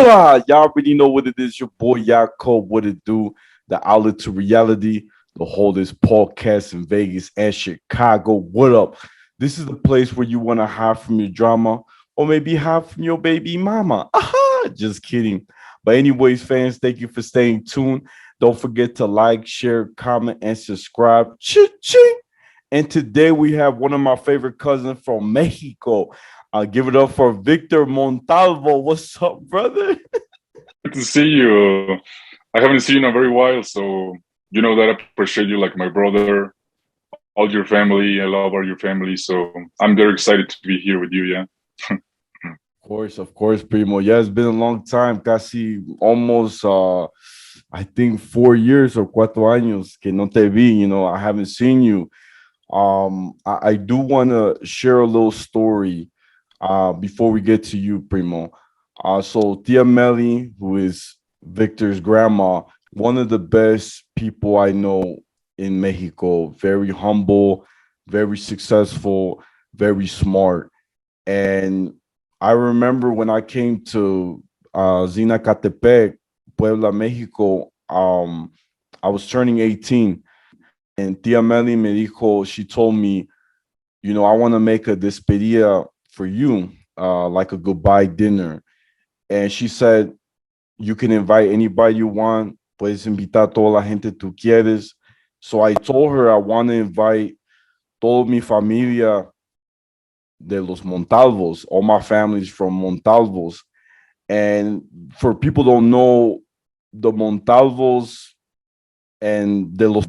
Y'all already know what it is. Your boy Yaakov, what it do? The outlet to reality, the holdest podcast in Vegas and Chicago. What up? This is the place where you want to hide from your drama or maybe hide from your baby mama. Aha! Just kidding. But anyways, fans, thank you for staying tuned. Don't forget to like, share, comment, and subscribe. Ching! And today we have one of my favorite cousins from Mexico. I'll give it up for Victor Montalvo. What's up, brother? Good to see you. I haven't seen you in a very while, so you know that I appreciate you like my brother, all your family. I love all your family, so I'm very excited to be here with you. Yeah. Of course, Primo. Yeah, it's been a long time. Casi almost, I think 4 years or 4 años que no te vi. I haven't seen you. I do want to share a little story before we get to you, Primo. So Tia Mely, who is Victor's grandma, one of the best people I know in Mexico, very humble, very successful, very smart. And I remember when I came to Zinacatepec, Puebla, Mexico, I was turning 18. And Tia Mely me dijo, she told me, I want to make a despedida for you, like a goodbye dinner. And she said, you can invite anybody you want. Puedes invitar a toda la gente tú quieres. So I told her I want to invite toda mi familia de los Montalvos, all my families from Montalvos. And for people who don't know, the Montalvos and de los,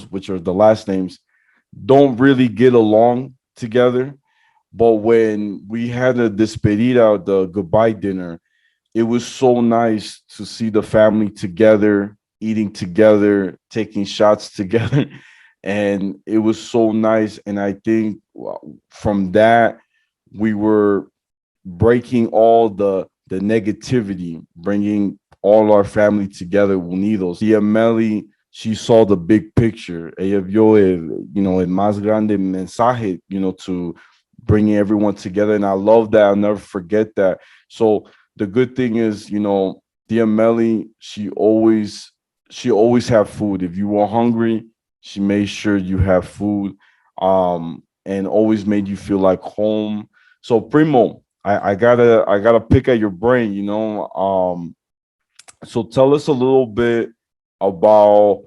which are the last names, don't really get along together. But when we had a despedida, the goodbye dinner, it was so nice to see the family together, eating together, taking shots together. And it was so nice. And I think from that, we were breaking all the negativity, bringing all our family together, unidos. Tia Mely, she saw the big picture. Ella vio el más grande mensaje, to bringing everyone together. And I love that. I'll never forget that. So the good thing is, Tia Mely, she always have food. If you were hungry, she made sure you have food, and always made you feel like home. So Primo, I gotta pick at your brain. So tell us a little bit about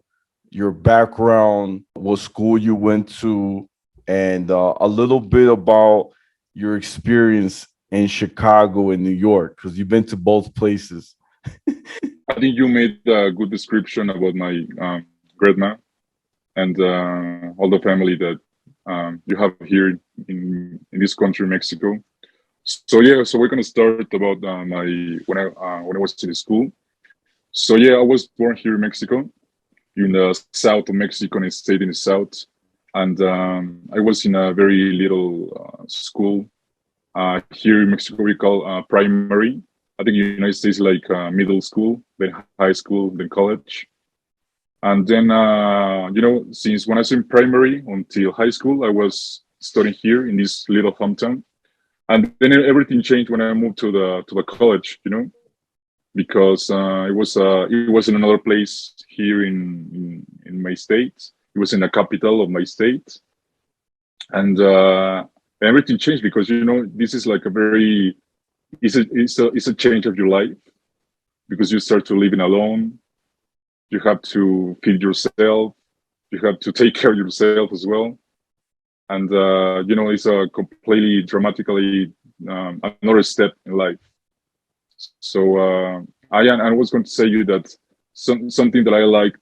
your background, what school you went to, and a little bit about your experience in Chicago and New York, because you've been to both places. I think you made a good description about my grandma and all the family that you have here in this country, Mexico. So yeah, so we're gonna start about my when I was in school. So yeah, I was born here in Mexico, in the south of Mexico, and I stayed in the south. And I was in a very little school here in Mexico. We call primary. I think in the United States like middle school, then high school, then college. And then since when I was in primary until high school, I was studying here in this little hometown. And then everything changed when I moved to the college. Because it was in another place here in my state. It was in the capital of my state, and everything changed because this is like a very it's a change of your life because you start to living alone. You have to feed yourself. You have to take care of yourself as well, and it's a completely dramatically another step in life. So I was going to say you that something that I like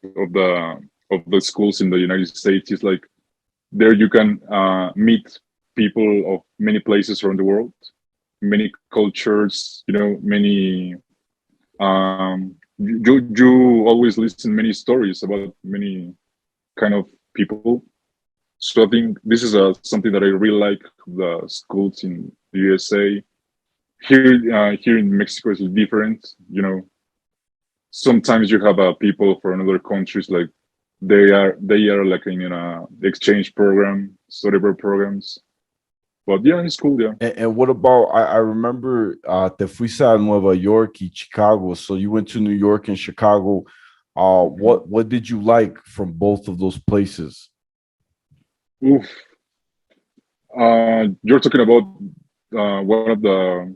of the schools in the United States is like there you can meet people of many places around the world, many cultures, many. You always listen many stories about many kind of people. So I think this is something that I really like the schools in the USA. Here in Mexico is different. Sometimes you have people from other countries like they are like in a exchange program, study abroad programs, But yeah, it's cool. Yeah. And what about I remember te fuiste a Nueva York y Chicago. So you went to New York and Chicago. What did you like from both of those places? Oof. You're talking about one of the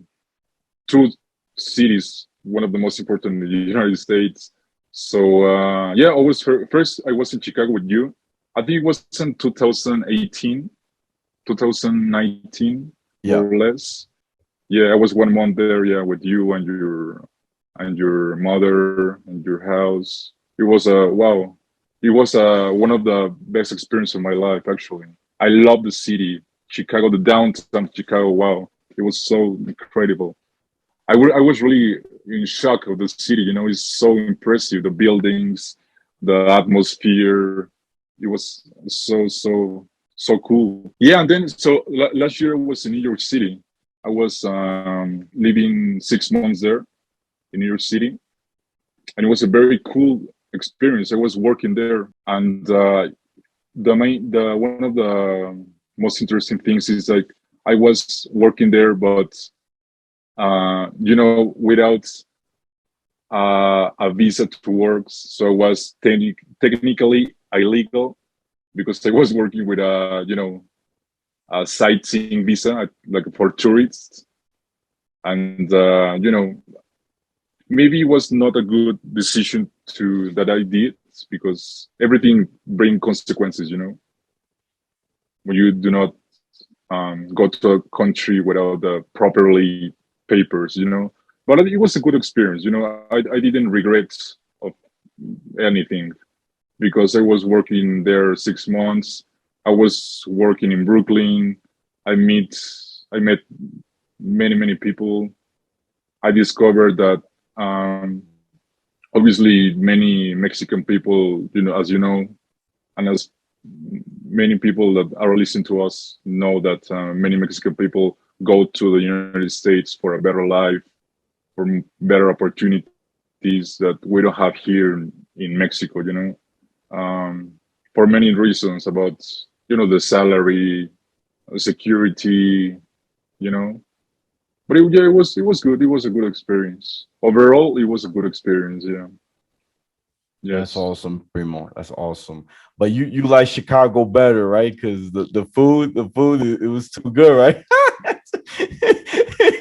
two cities, one of the most important in the United States. So yeah, always first I was in Chicago with you. I think it was in 2018, 2019, Yeah. more or less. Yeah, I was 1 month there. Yeah, with you and your mother and your house. It was a wow. It was one of the best experiences of my life. Actually, I love the city, Chicago, the downtown Chicago. Wow, it was so incredible. I was really in shock of the city. You know, it's so impressive. The buildings, the atmosphere. It was so cool. Yeah, and then so last year I was in New York City. I was living 6 months there in New York City, and it was a very cool experience. I was working there, and the one of the most interesting things is like I was working there, but you know, without a visa to work. So I was technically illegal because I was working with a, you know, a sightseeing visa, like for tourists. And, you know, maybe it was not a good decision to that I did because everything bring consequences, you know, when you do not go to a country without the properly papers, you know. But it was a good experience, you know. I didn't regret of anything because I was working there 6 months. I was working in Brooklyn. I met I met many people. I discovered that obviously many Mexican people, you know, as you know, and as many people that are listening to us know that many Mexican people go to the United States for a better life, for better opportunities that we don't have here in Mexico, you know, for many reasons about, you know, the salary, security, you know. But yeah, it was good. It was a good experience. Overall, it was a good experience. Yeah. That's Yes. awesome, Primo. That's awesome. But you like Chicago better, right? Because the food it was too good, right?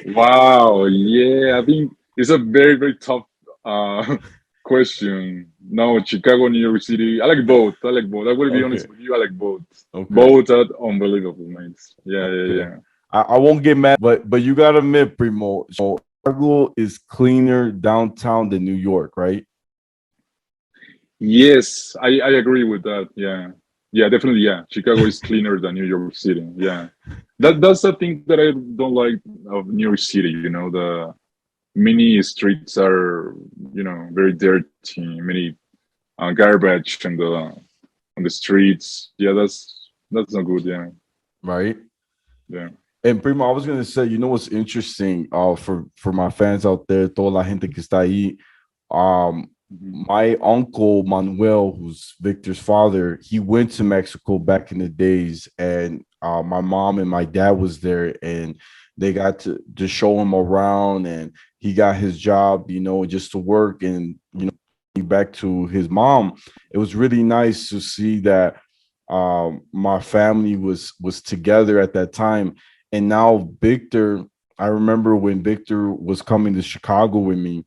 Wow. Yeah, I think it's a very tough uh, question. No, Chicago, New York City. I like both. I like both. I will be Okay, honest with you. I like both. okay, Both are unbelievable, mates. Yeah, yeah, okay. yeah. I won't get mad, but you gotta admit, Primo, Chicago is cleaner downtown than New York, right? Yes, I agree with that. Yeah. Yeah, definitely. Yeah. Chicago is cleaner than New York City. Yeah. That's the thing that I don't like of New York City, you know, the many streets are, you know, very dirty, many garbage on the streets. Yeah, that's not good. Yeah. Right. Yeah. And Primo, I was gonna say, you know what's interesting? For my fans out there, toda la gente que está ahí, um, Mhm. my uncle Manuel, who's Victor's father, he went to Mexico back in the days, and my mom and my dad was there, and they got to show him around, and he got his job, you know, just to work, and you know, back to his mom. It was really nice to see that my family was together at that time, and now Victor. I remember when Victor was coming to Chicago with me,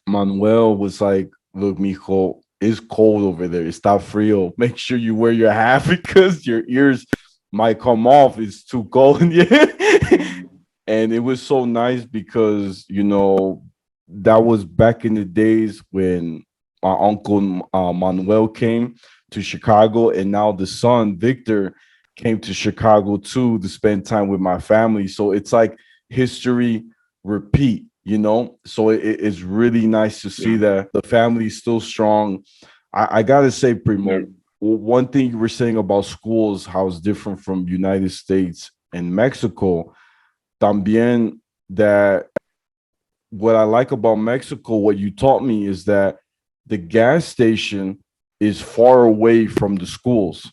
Manuel was like, "Look, mijo, it's cold over there. Está frío. Make sure you wear your hat because your ears might come off. It's too cold." Yeah. Mm. And it was so nice because, you know, that was back in the days when my uncle Manuel came to Chicago, and now the son Victor came to Chicago too to spend time with my family. So it's like history repeat, you know. So it's really nice to see Yeah. that the family is still strong. I gotta say, Yeah. Primo, one thing you were saying about schools, how it's different from United States and Mexico. También that what I like about Mexico, what you taught me is that the gas station is far away from the schools.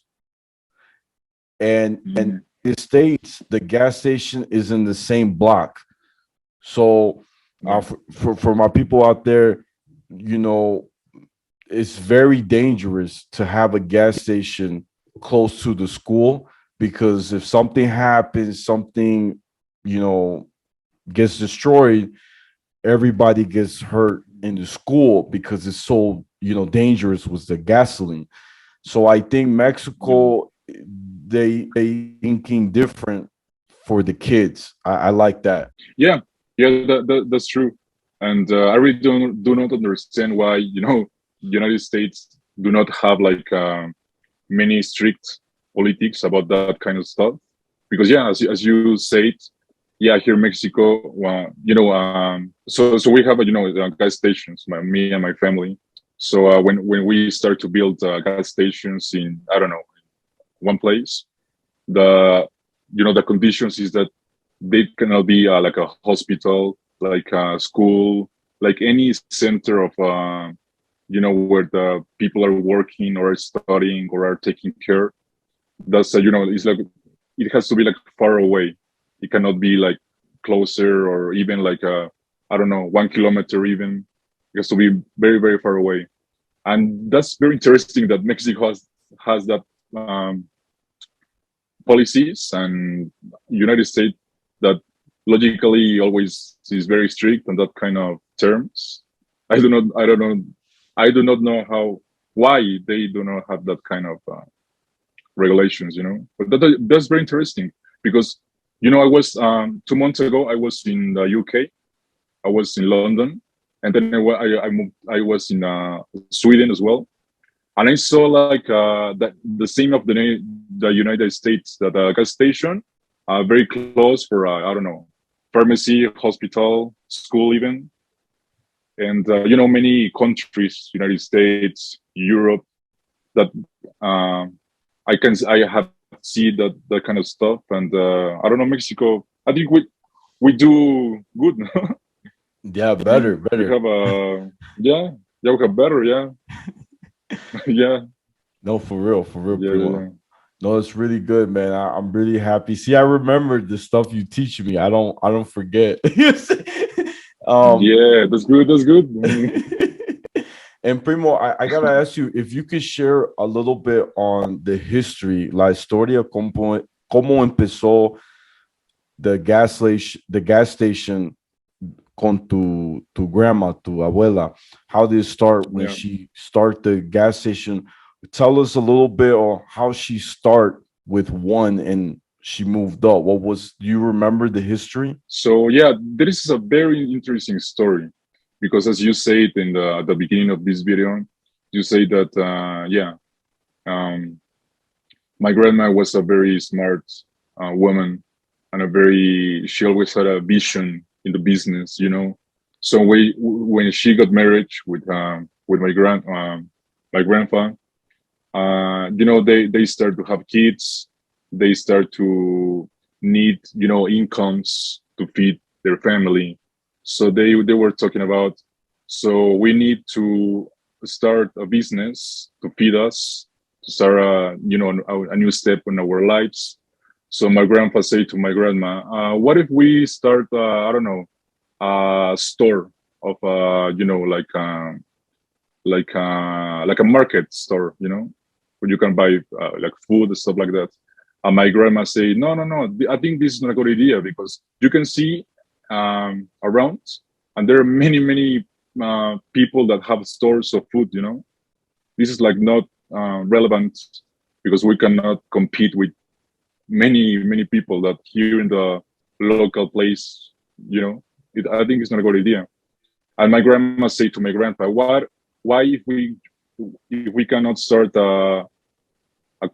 And Mm. States, the gas station is in the same block. So Yeah. for my people out there, you know, it's very dangerous to have a gas station close to the school, because if something happens, something, you know, gets destroyed, everybody gets hurt in the school because it's so, you know, dangerous with the gasoline. So I think Yeah. Mexico, they thinking different for the kids. I like that. Yeah. Yeah. That's true. And I really do not understand why, United States do not have like many strict politics about that kind of stuff. Because yeah, as you said, yeah, here in Mexico, so we have gas stations, me and my family. So when we start to build gas stations in, I don't know, one place, the the conditions is that they cannot be like a hospital, like a school, like any center of where the people are working or are studying or are taking care. That's it's like it has to be like far away. It cannot be like closer or even like I don't know, 1 kilometer even. It has to be very very far away. And that's very interesting that Mexico has that um, policies, and United States that logically always is very strict on that kind of terms. I do not know how why they do not have that kind of regulations, But that's very interesting because I was 2 months ago I was in the UK, I was in London, and then I moved. I was in Sweden as well, and I saw like that the same of the United States, that gas station very close for I don't know, pharmacy, hospital, school even, and many countries, United States, Europe, that I have seen that kind of stuff, and I don't know, Mexico. I think we do good. Yeah, we better, we better. have yeah, we have better, yeah. Yeah, No, for real, yeah, Primo. yeah. No, it's really good, man. I'm really happy. See, I remember the stuff you teach me. I don't forget. um, Yeah, that's good. That's good. and Primo, I gotta ask you if you could share a little bit on the history, la historia, cómo empezó the gas station con tu grandma, tu abuela. How did it start when Yeah. she start the gas station? Tell us a little bit on how she start with one and she moved up. What was? Do you remember the history? So yeah, this is a very interesting story because as you said in the at the beginning of this video, you say that um, my grandma was a very smart woman and she always had a vision in the business, So when she got married with my grandpa, they start to have kids, they start to need incomes to feed their family. So they were talking about, so we need to start a business to feed us, to start a new step in our lives. So my grandpa said to my grandma, what if we start I don't know, a store of like a market store, where you can buy like food and stuff like that. And my grandma say, no, no, no. I think this is not a good idea because you can see around, and there are many, many people that have stores of food. This is like not relevant because we cannot compete with many, many people that here in the local place. I think it's not a good idea. And my grandma say to my grandpa, "What? Why if we cannot start a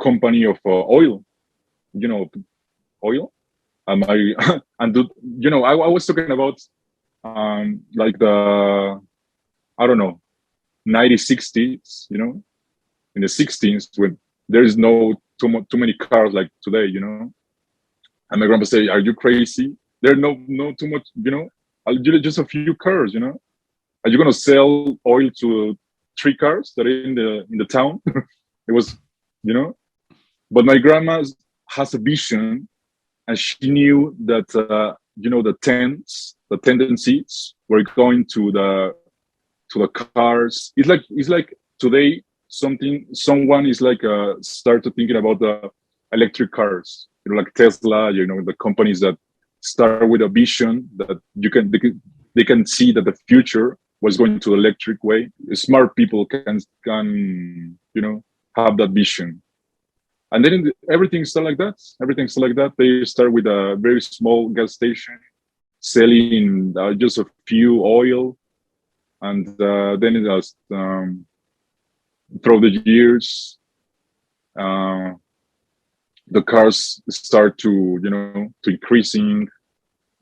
company of oil? You know, oil?" And my and I was talking about like the I don't know 1960s, in the 16s when there is no too many cars like today, And my grandpa say, "Are you crazy? There are no too much, just a few cars, Are you gonna sell oil to 3 cars that are in the town?" It was, you know. But my grandma has a vision, and she knew that the tendencies were going to the cars. It's like today someone is like started thinking about the electric cars. Like Tesla. The companies that start with a vision that they can see that the future was going to the electric way. Smart people can have that vision. And then everything started like that. Everything started like that. They start with a very small gas station selling just a few oil, and then it has through the years, uh, the cars start to increasing.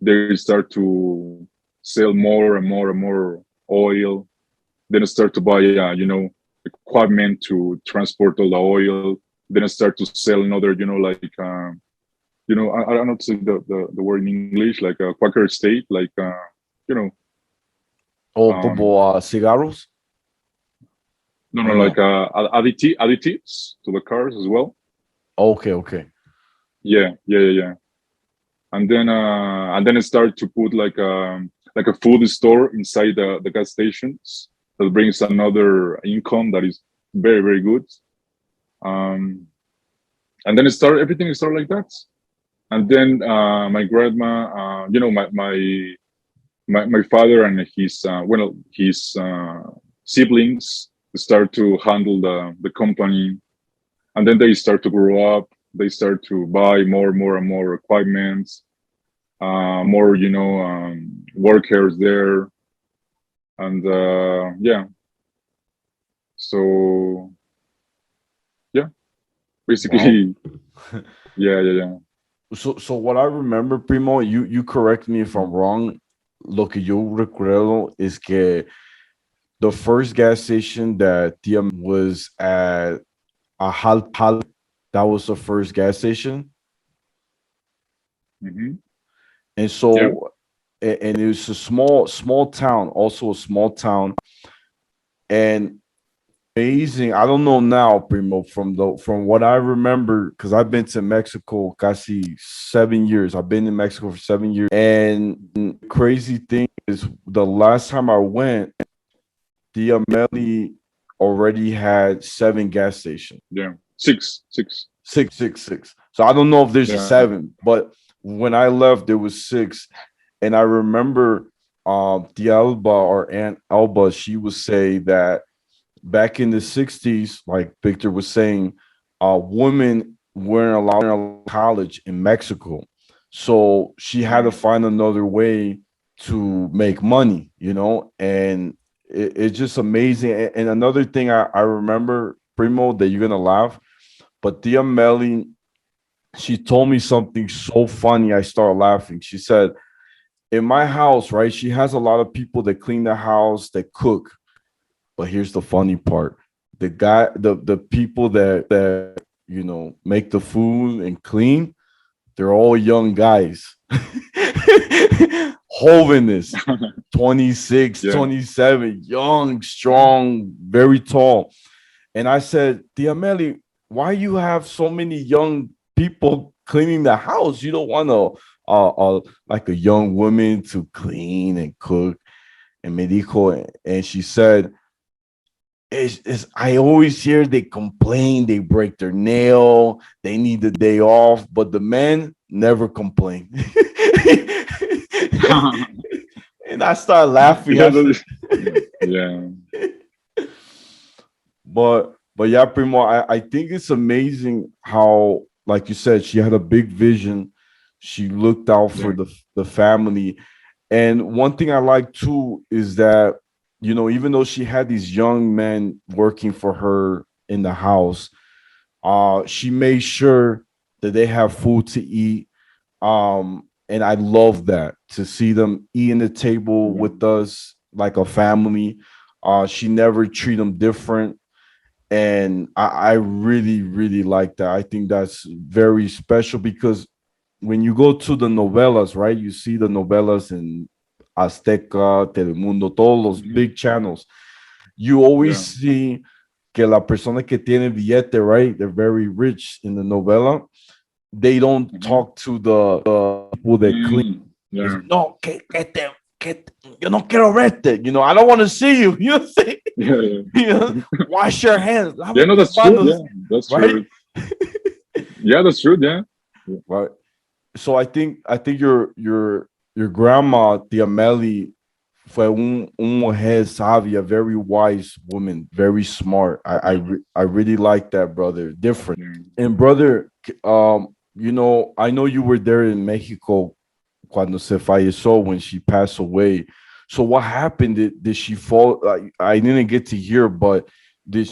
They start to sell more and more and more oil. Then start to buy equipment to transport all the oil. Then start to sell another like I don't know to say the word in English, like a Quaker state, like you know Oh, um como cigarros? no, Or like no? additives to the cars as well. Okay, okay. Yeah. And then it started to put like a food store inside the gas stations that brings another income that is very, very good. Um, and then everything started like that. And then my grandma, my father and his siblings start to handle the company, and then they start to grow up. They start to buy more and more equipment, more workers there, and yeah. So yeah, Wow. basically, yeah. So what I remember, Primo, you correct me if I'm wrong. Lo que yo recuerdo es que the first gas station that Tia was at Ajal, that was the first gas station. Hmm. And Yeah. so and it was a small town, also a small town. And amazing. I don't know now, Primo, from what I remember, because I've been to Mexico casi 7 years. I've been in Mexico for 7 years. And the crazy thing is the last time I went, the Mely already had seven gas stations. Yeah, six. Six. So I don't know if there's a Yeah. seven, but when I left, there was six. And I remember the Alba or Aunt Alba, she would say that back in the 60s, like Victor was saying, women weren't allowed to college in Mexico. So she had to Yeah. find another way to make money, and it's just amazing. And another thing I remember, Primo, that you're going to laugh, but Tia Mely, she told me something so funny. I started laughing. She said, in my house, right, she has a lot of people that clean the house, that cook. But here's the funny part. The people that make the food and clean, they're all young guys. Holiness, 26, Yeah. 27, young, strong, very tall. And I said, Tia Mely, why you have so many young people cleaning the house? You don't want like a young woman to clean and cook. And me dijo, and she said, I always hear they complain, they break their nail, they need the day off, but the men never complain. And I started laughing. Yeah, I said, yeah, but yeah, Primo, I think it's amazing how, like you said, she had a big vision. She looked out for yeah. the family. And one thing I like too is that, even though she had these young men working for her in the house, she made sure that they have food to eat. And I love that, to see them eating the table Yeah. with us like a family. She never treat them different. And I really, really like that. I think that's very special because when you go to the novelas, right? You see the novelas in Azteca, Telemundo, todos los Hmm. big channels. You always Yeah. see que la persona que tiene billete, right? They're very rich in the novela. they don't Mhm. talk to the people that clean. It's, Yeah. no, get them, get, you know, get arrested. You know, I don't want to see you. You know, Yeah, yeah. you know, wash your hands. Yeah, no, that's true. Yeah, that's Right? true. Yeah, that's true. Yeah. Yeah. Right. So I think your grandma, the Mely, fue mujer sabia, a very wise woman, very smart. I really like that, brother. Different. Yeah. And brother, you know, I know you were there in Mexico cuando se falleció, when she passed away. So what happened? Did she fall? I didn't get to hear, but did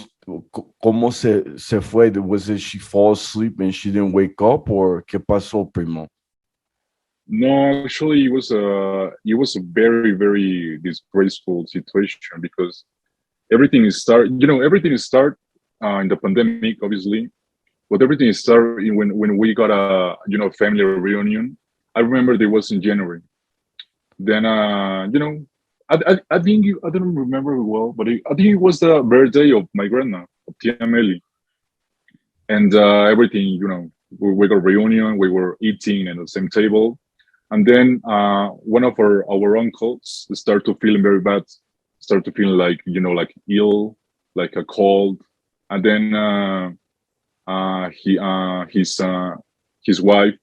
cómo se fue? Was it she fall asleep and she didn't wake up, or qué pasó, primo? No, actually, it was a very very disgraceful situation because everything is start. You know, everything is start in the pandemic, obviously, but everything is start when we got a family reunion. I remember there was in January. Then I think I don't remember well, but I think it was the birthday of my grandma, of Tia Mely, and everything. We got a reunion. We were eating at the same table, and then one of our uncles started to feeling very bad, started to feel like like ill, like a cold, and then his wife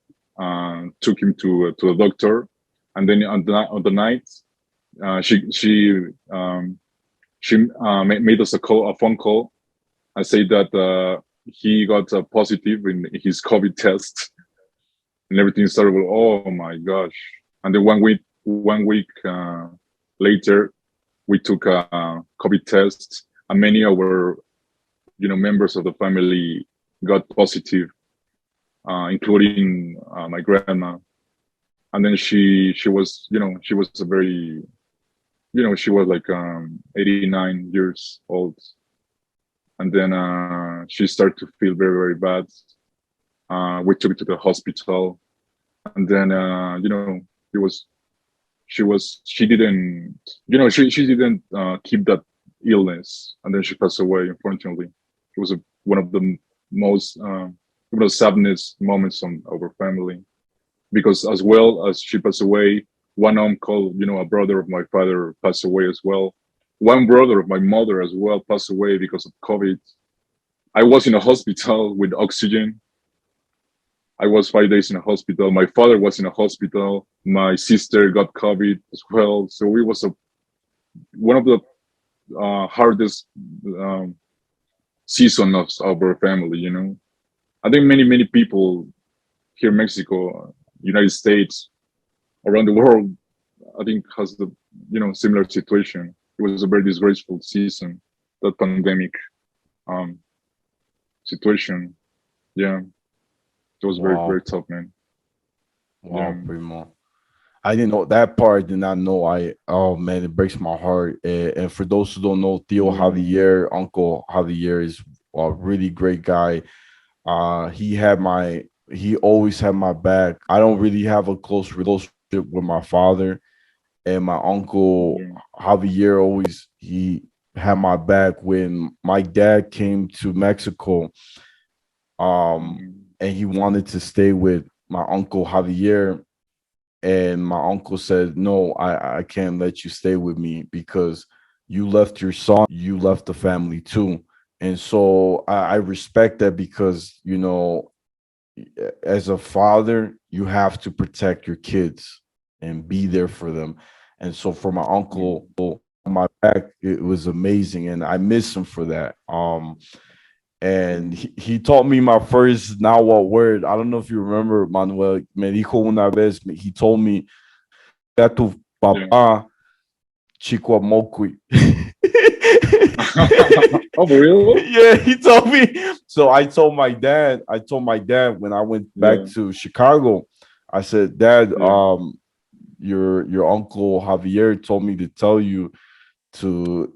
took him to a doctor, and then on the night she made us a phone call and said that he got positive in his COVID test, and everything started with, oh my gosh. And then one week later, we took a COVID test, and many of our members of the family got positive, including my grandma. And then she was she was a very she was like 89 years old, and then she started to feel very very bad. We took her to the hospital, and then it was she didn't she didn't keep that illness, and then she passed away. Unfortunately, it was one of the most one of the sadness moments on our family, because as well as she passed away, one uncle, a brother of my father, passed away as well. One brother of my mother as well passed away because of COVID. I was in a hospital with oxygen. I was 5 days in a hospital. My father was in a hospital. My sister got COVID as well. So it was one of the hardest um, season of our family. I think many people here in Mexico, United States, around the world, I think has the similar situation. It was a very disgraceful season, that pandemic um, situation. Yeah, it was very very Wow, tough, man. Yeah, wow, primo. I didn't know that part. I did not know. Oh man, it breaks my heart. And for those who don't know, Theo yeah, Javier, Uncle Javier, is a really great guy. He always had my back. I don't really have a close relationship with my father, and my uncle yeah. Javier always he had my back when my dad came to Mexico. Mhm. And he wanted to stay with my uncle Javier, and my uncle said, no, I can't let you stay with me, because you left your son, you left the family too. And so I respect that, because as a father, you have to protect your kids and be there for them. And so for my Yeah. uncle, my back, it was amazing, and I miss him for that. And he taught me my first now what word. I don't know if you remember, Manuel. Me dijo una vez, he told me, a tu Yeah. papá, chico amokui. Oh, for real? Yeah, he told me. So I told my dad when I went back Yeah. to Chicago, I said, Dad, Yeah. your uncle Javier told me to tell you to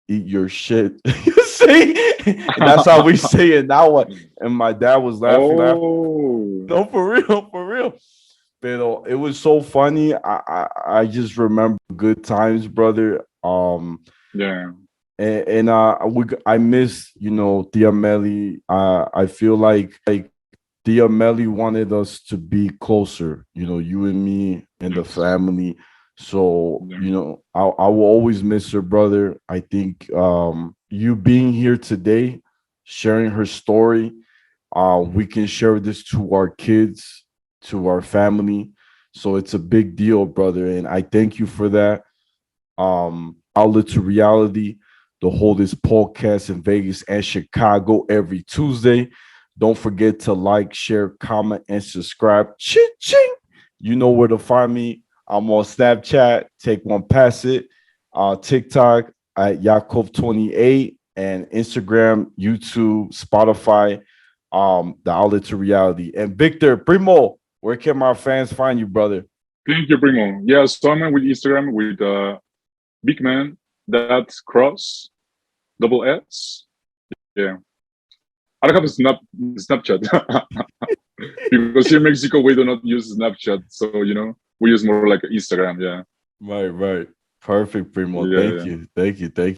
eat your shit. You see? And that's how we say it now. And my dad was laughing. Oh. No, for real, for real. Pero it was so funny. I just remember good times, brother. Yeah. And I miss Tia Mely. I feel like Tia Mely wanted us to be closer, you know, you and me and the Yes. family. So, Yeah. you know, I will always miss her, brother. I think you being here today, sharing her story, we can share this to our kids, to our family. So it's a big deal, brother. And I thank you for that. Outlet to Reality, to hold this podcast in Vegas and Chicago every Tuesday. Don't forget to like, share, comment, and subscribe. Ching, ching. You know where to find me. I'm on Snapchat. Take one, pass it. TikTok at Yaakov28 and Instagram, YouTube, Spotify. The Outlet to Reality. And Victor Primo, where can my fans find you, brother? Thank you, Primo. Yeah, so I'm with Instagram with big man that cross double S. Yeah, I don't have a Snapchat because here in Mexico we do not use Snapchat, so you know we use more like Instagram. Yeah, Right, right. Perfect, Primo. yeah, Thank yeah. you. Thank you. Thank you.